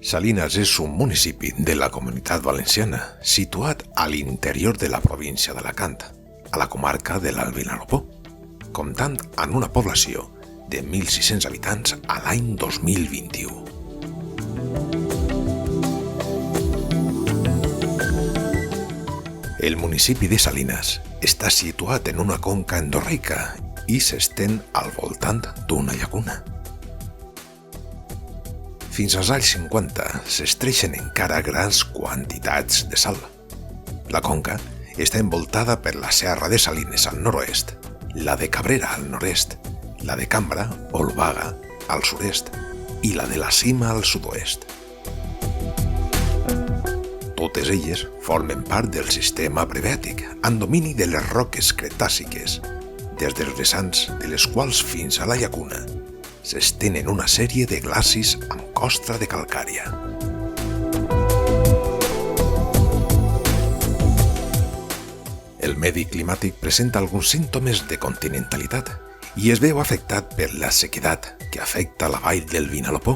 Salinas és un municipi de la Comunitat Valenciana situat a l'interior de la província d'Alacant, a la comarca de l'Alt Vinalopó, comptant amb una població de 1.600 habitants a l'any 2021. El municipi de Salinas està situat en una conca endorreica i s'estén al voltant d'una llacuna. Fins als anys 50 s'extreixen encara grans quantitats de sal. La conca està envoltada per la Serra de Salines al nord-oest, la de Cabrera al nord-est, la de Cambra o Olvaga al sud-est i la de la Cima al sud-oest. Totes elles formen part del sistema brevètic, en domini de les roques cretàciques, des dels vessants de les quals fins a la llacuna s'estenen una sèrie de glacis amb costra de calcària. El medi climàtic presenta alguns símptomes de continentalitat i es veu afectat per la sequedat que afecta la vall del Vinalopó,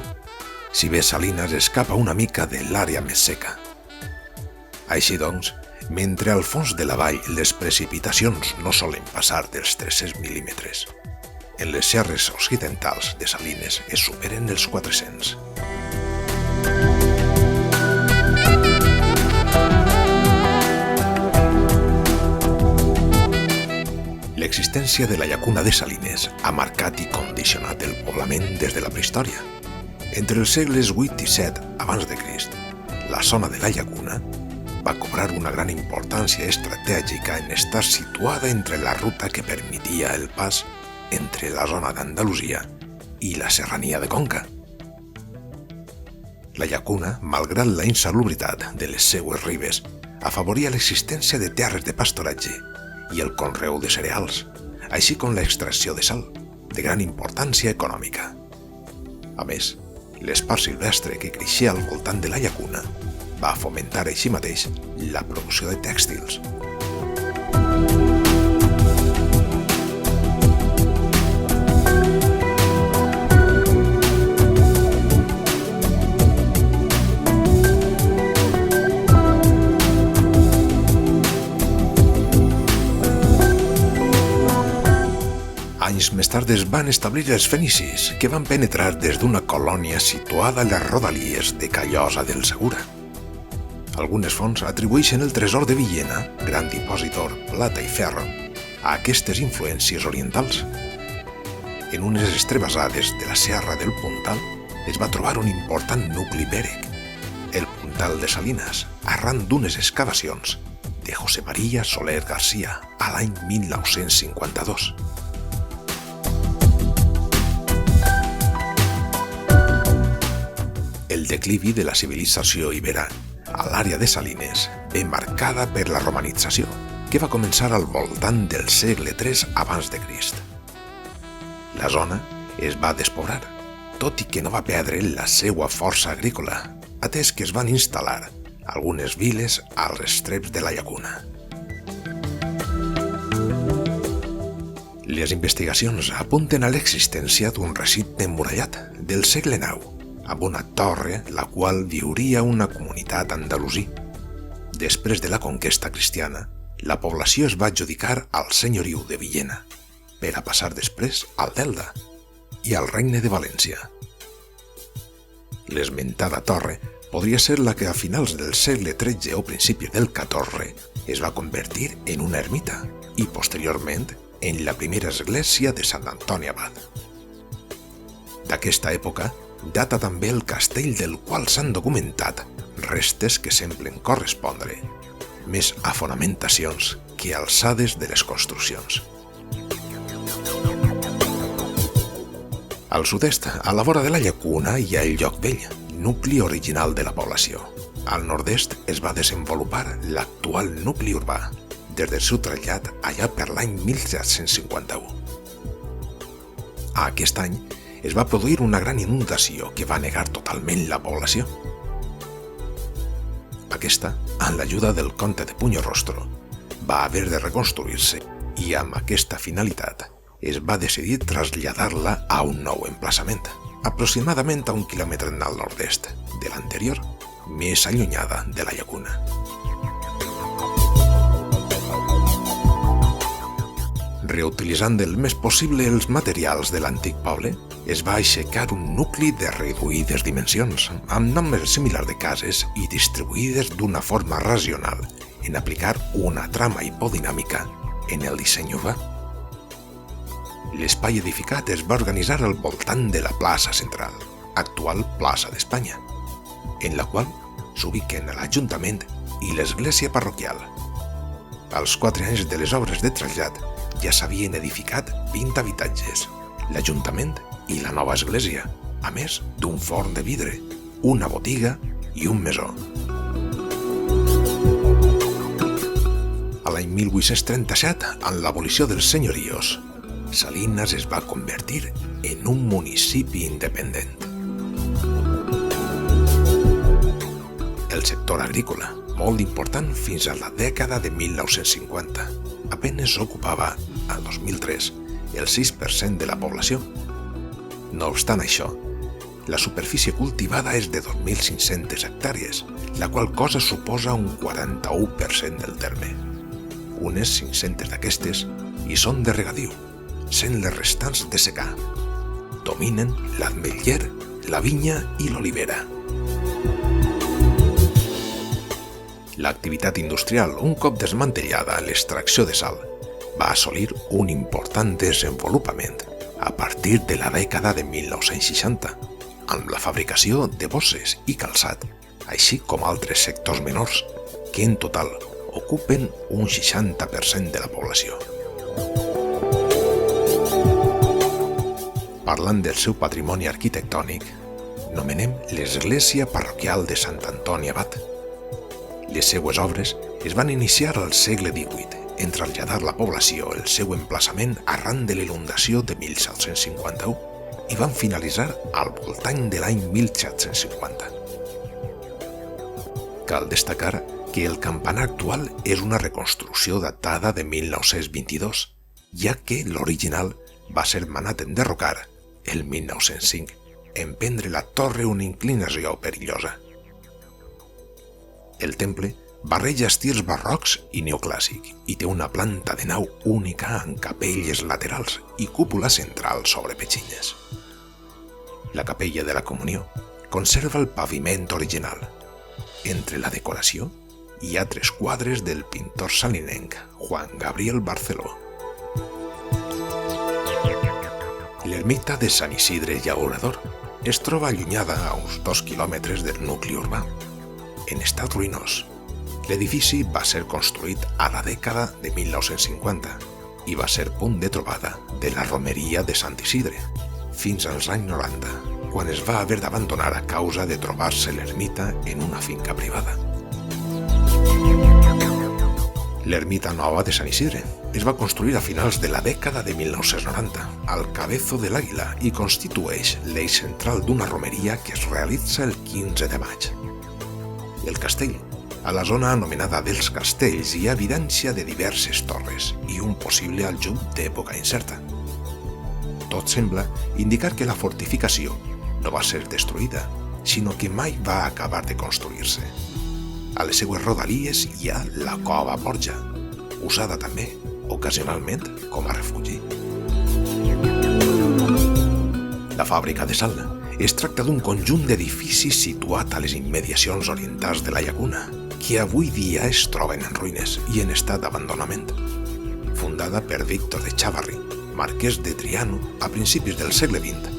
si bé Salinas escapa una mica de l'àrea més seca. Així doncs, mentre al fons de la vall les precipitacions no solen passar dels 300 mil·límetres, en les serres occidentals de Salines es superen els 400. L'existència de la llacuna de Salines ha marcat i condicionat el poblament des de la prehistòria. Entre els segles 8 i 7 abans de Crist, la zona de la llacuna va cobrar una gran importància estratègica en estar situada entre la ruta que permetia el pas entre la zona d'Andalusia i la serrania de Conca. La llacuna, malgrat la insalubritat de les seues ribes, afavoria l'existència de terres de pastoratge i el conreu de cereals, així com l'extracció de sal, de gran importància econòmica. A més, l'espart silvestre que creixia al voltant de la llacuna va fomentar així mateix la producció de tèxtils. Anys més tard es van establir els fenicis, que van penetrar des d'una colònia situada a les rodalies de Callosa del Segura. Algunes fonts atribueixen el tresor de Villena, gran dipòsit d'or, plata i ferro, a aquestes influències orientals. En unes estrebassades de la Serra del Puntal es va trobar un important nucli bèrec, el Puntal de Salinas, arran d'unes excavacions de José María Soler García a l'any 1952. El declivi de la civilització ibera a l'àrea de Salines ve marcada per la romanització, que va començar al voltant del segle III abans de Crist. La zona es va despobrar, tot i que no va perdre la seva força agrícola, atès que es van instal·lar algunes viles als estreps de la llacuna. Les investigacions apunten a l'existència d'un recinte emmurallat del segle IX, amb una torre la qual viuria una comunitat andalusí. Després de la conquesta cristiana, la població es va adjudicar al senyoriu de Villena, per a passar després al d'Elda i al regne de València. L'esmentada torre podria ser la que a finals del segle XIII o principis del XIV es va convertir en una ermita i posteriorment en la primera església de Sant Antoni Abat. D'aquesta època data també el castell del qual s'han documentat restes que semblen correspondre més a fonamentacions que alçades de les construccions. Al sud-est, a la vora de la llacuna, hi ha el Lloc Vell, nucli original de la població. Al nord-est es va desenvolupar l'actual nucli urbà, des del seu trasllat allà per l'any 1751. A aquest any es va produir una gran inundació que va negar totalment la població. Aquesta, amb l'ajuda del comte de Puñorrostro, va haver de reconstruir-se i amb aquesta finalitat es va decidir traslladar-la a un nou emplaçament, aproximadament a 1 quilòmetre al nord-est de l'anterior, més allunyada de la llacuna. Reutilitzant el més possible els materials de l'antic poble, es va aixecar un nucli de reduïdes dimensions, amb nombre similar de cases i distribuïdes d'una forma racional, en aplicar una trama hipodinàmica en el disseny urbà. L'espai edificat es va organitzar al voltant de la plaça central, actual plaça d'Espanya, en la qual s'ubiquen l'Ajuntament i l'església parroquial. Als 4 anys de les obres de trasllat ja s'havien edificat 20 habitatges, l'Ajuntament i la nova església, a més d'un forn de vidre, una botiga i un mesó. A l'any 1837, amb l'abolició dels senyorios, Salinas es va convertir en un municipi independent. El sector agrícola, molt important fins a la dècada de 1950, apenas ocupava, a 2003, el 6% de la població. No obstant això, la superfície cultivada és de 2.500 hectàrees, la qual cosa suposa un 41% del terme. Unes 500 d'aquestes hi són de regadiu, sent les restants de secà. Dominen l'ametller, la vinya i l'olivera. L'activitat industrial, un cop desmantellada l'extracció de sal, va assolir un important desenvolupament a partir de la dècada de 1960, amb la fabricació de bosses i calçat, així com altres sectors menors, que en total ocupen un 60% de la població. Parlant del seu patrimoni arquitectònic, nomenem l'església parroquial de Sant Antoni Abat. Les seues obres es van iniciar al segle XVIII, en traslladar la població el seu emplaçament arran de la inundació de 1751 i van finalitzar al voltant de l'any 1750. Cal destacar que el campanar actual és una reconstrucció datada de 1922, ja que l'original va ser manat enderrocar el 1905, en prendre la torre una inclinació perillosa. El temple barreja estils barrocs i neoclàssic i té una planta de nau única amb capelles laterals i cúpula central sobre petxines. La capella de la Comunió conserva el paviment original. Entre la decoració hi ha 3 quadres del pintor salinenc Juan Gabriel Barceló. L'ermita de Sant Isidre Llaurador es troba allunyada a uns 2 quilòmetres del nucli urbà. En estat ruïnós, l'edifici va ser construït a la dècada de 1950 i va ser punt de trobada de la romeria de Sant Isidre, fins als anys 90, quan es va haver d'abandonar a causa de trobar-se l'ermita en una finca privada. L'ermita nova de Sant Isidre es va construir a finals de la dècada de 1990 al Cabezo de l'Àguila i constitueix l'eix central d'una romeria que es realitza el 15 de maig. El castell. A la zona anomenada dels Castells hi ha evidència de diverses torres i un possible aljub d'època incerta. Tot sembla indicar que la fortificació no va ser destruïda, sinó que mai va acabar de construir-se. A les seues rodalies hi ha la Cova Borja, usada també ocasionalment com a refugi. La fàbrica de sal. Es tracta d'un conjunt d'edificis situat a les immediacions orientals de la llacuna, que avui dia es troben en ruïnes i en estat d'abandonament. Fundada per Víctor de Chavarri, marquès de Triano, a principis del segle XX,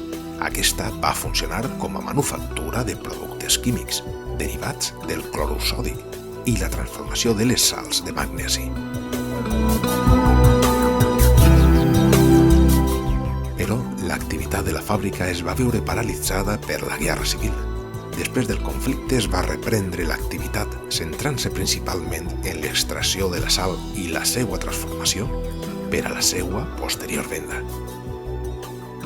aquesta va funcionar com a manufactura de productes químics, derivats del clorur sòdic i la transformació de les sals de magnesi. Però l'activitat de la fàbrica es va veure paralitzada per la Guerra Civil. Després del conflicte es va reprendre l'activitat, centrant-se principalment en l'extracció de la sal i la seva transformació per a la seva posterior venda.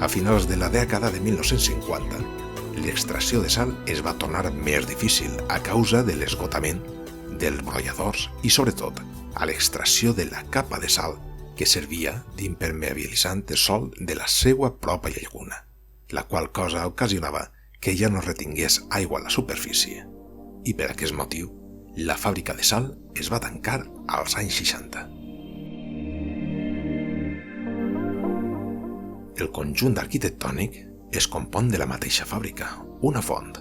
A finals de la dècada de 1950, l'extracció de sal es va tornar més difícil a causa de l'esgotament dels brolladors i, sobretot, a l'extracció de la capa de sal que servia d'impermeabilitzant de sòl de la seva pròpia llacuna, la qual cosa ocasionava que ja no retingués aigua a la superfície i per aquest motiu la fàbrica de sal es va tancar als anys 60. El conjunt arquitectònic es compon de la mateixa fàbrica, una font,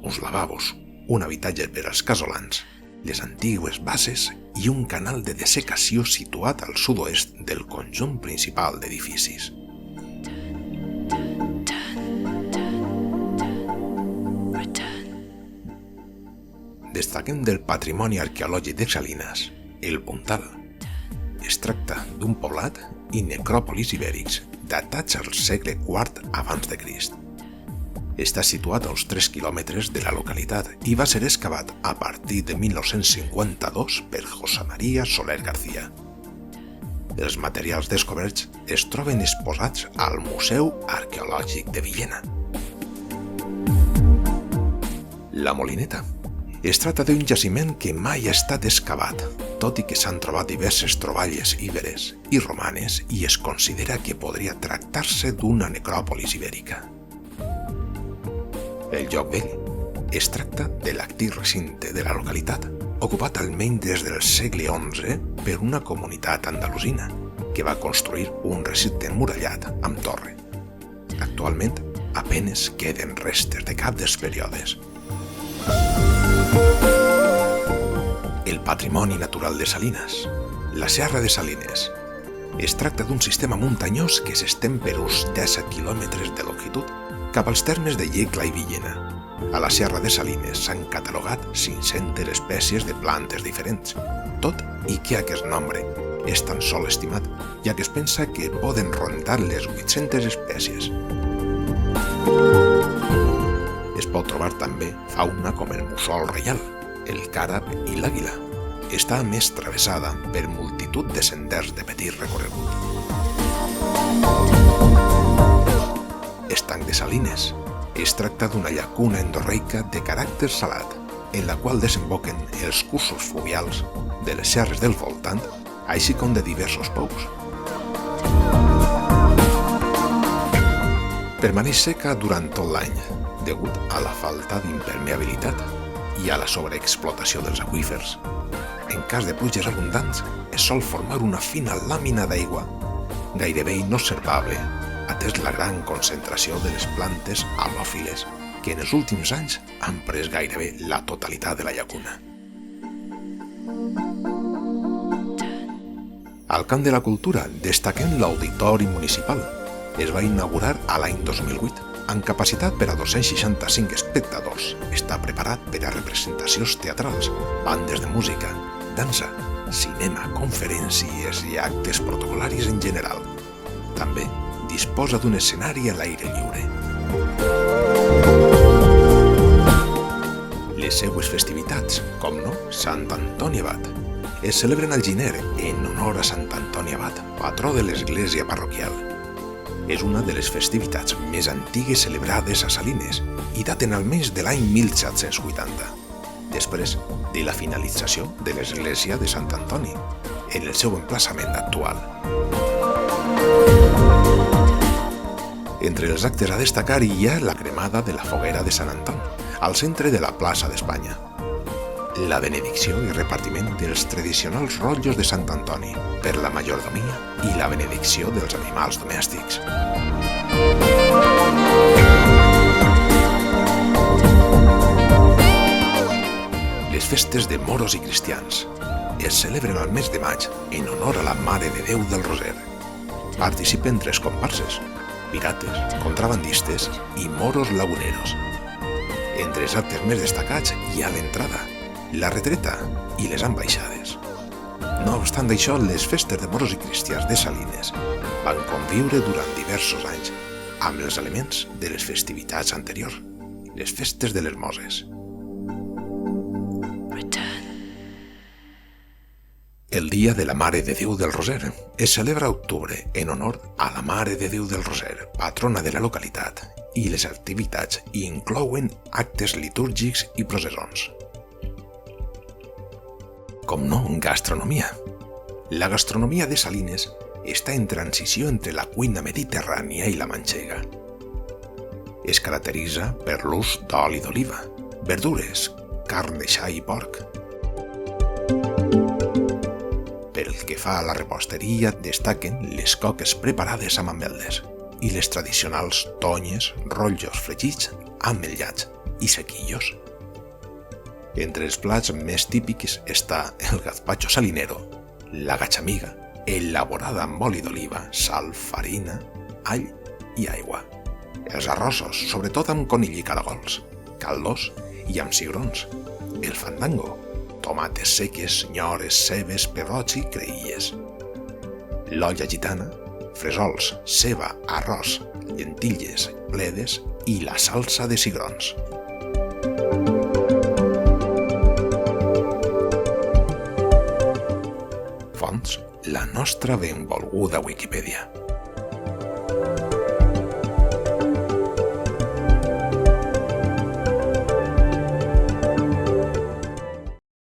uns lavabos, un habitatge per als casolans, les antigues bases i un canal de dessecació situat al sud-oest del conjunt principal d'edificis. Destaquem del patrimoni arqueològic de Salines, el Puntal. Es tracta d'un poblat i necròpolis ibèrics datats al segle IV abans de Crist. Està situat a uns 3 quilòmetres de la localitat i va ser excavat a partir de 1952 per José María Soler García. Els materials descoberts es troben exposats al Museu Arqueològic de Villena. La Molineta. Es tracta d'un jaciment que mai ha estat excavat, tot i que s'han trobat diverses troballes íberes i romanes i es considera que podria tractar-se d'una necròpolis ibèrica. El lloc vell. Es tracta de l'actiu recinte de la localitat, ocupat almenys des del segle XI per una comunitat andalusina, que va construir un recinte emmurallat amb torre. Actualment, apenes queden restes de cap dels períodes. El patrimoni natural de Salines. La Serra de Salines. Es tracta d'un sistema muntanyós que s'estén per uns 17 quilòmetres de longitud cap als termes de Iecla i Villena. A la Serra de Salines s'han catalogat 500 espècies de plantes diferents, tot i que aquest nombre és tan sol estimat, ja que es pensa que poden rondar les 800 espècies. Es pot trobar també fauna com el mussol reial, el càrab i l'àguila. Està a més travessada per multitud de senders de petit recorregut. Estanc de Salines. Es tracta d'una llacuna endorreica de caràcter salat, en la qual desemboquen els cursos fluvials de les serres del voltant, així com de diversos pous. Permaneix seca durant tot l'any, degut a la falta d'impermeabilitat i a la sobreexplotació dels aqüífers. En cas de pluges abundants, es sol formar una fina làmina d'aigua, gairebé inobservable, atès la gran concentració de les plantes halòfiles que en els últims anys han pres gairebé la totalitat de la llacuna. Al camp de la cultura destaquem l'Auditori Municipal. Es va inaugurar a l'any 2008, amb capacitat per a 265 espectadors. Està preparat per a representacions teatrals, bandes de música, dansa, cinema, conferències i actes protocol·laris en general. També disposa d'un escenari a l'aire lliure. Les seues festivitats, com no, Sant Antoni Abat, es celebren al gener en honor a Sant Antoni Abat, patró de l'església parroquial. És una de les festivitats més antigues celebrades a Salines i daten almenys de l'any 1780, després de la finalització de l'església de Sant Antoni, en el seu emplaçament actual. Entre els actes a destacar hi ha la cremada de la foguera de Sant Anton, al centre de la plaça d'Espanya, la benedicció i repartiment dels tradicionals rotllos de Sant Antoni per la majordomia i la benedicció dels animals domèstics. Les festes de moros i cristians es celebren al mes de maig en honor a la Mare de Déu del Roser. Participen 3 comparses: pirates, contrabandistes i moros laguneros. Entre els actes més destacats hi ha l'entrada, la retreta i les ambaixades. No obstant això, les festes de moros i cristians de Salines van conviure durant diversos anys amb els elements de les festivitats anteriors, les festes de les Moses. El Dia de la Mare de Déu del Roser es celebra a octubre en honor a la Mare de Déu del Roser, patrona de la localitat, i les activitats inclouen actes litúrgics i processons. Com no, gastronomia. La gastronomia de Salines està en transició entre la cuina mediterrània i la manxega. Es caracteritza per l'ús d'oli d'oliva, verdures, carn de xai i porc. Pel que fa a la reposteria, destaquen les coques preparades amb ametlles i les tradicionals tonyes, rotllos fregits, ametllats i sequillos. Entre els plats més típics està el gazpacho salinero, la gachamiga, elaborada amb oli d'oliva, sal, farina, all i aigua. Els arrossos, sobretot amb conill i caragols, caldos i amb cigrons. El fandango, tomates seques, nyores, cebes, pebrots i creïlles. L'olla gitana, fresols, ceba, arròs, llentilles, bledes i la salsa de cigrons. Fonts: la nostra benvolguda Wikipedia.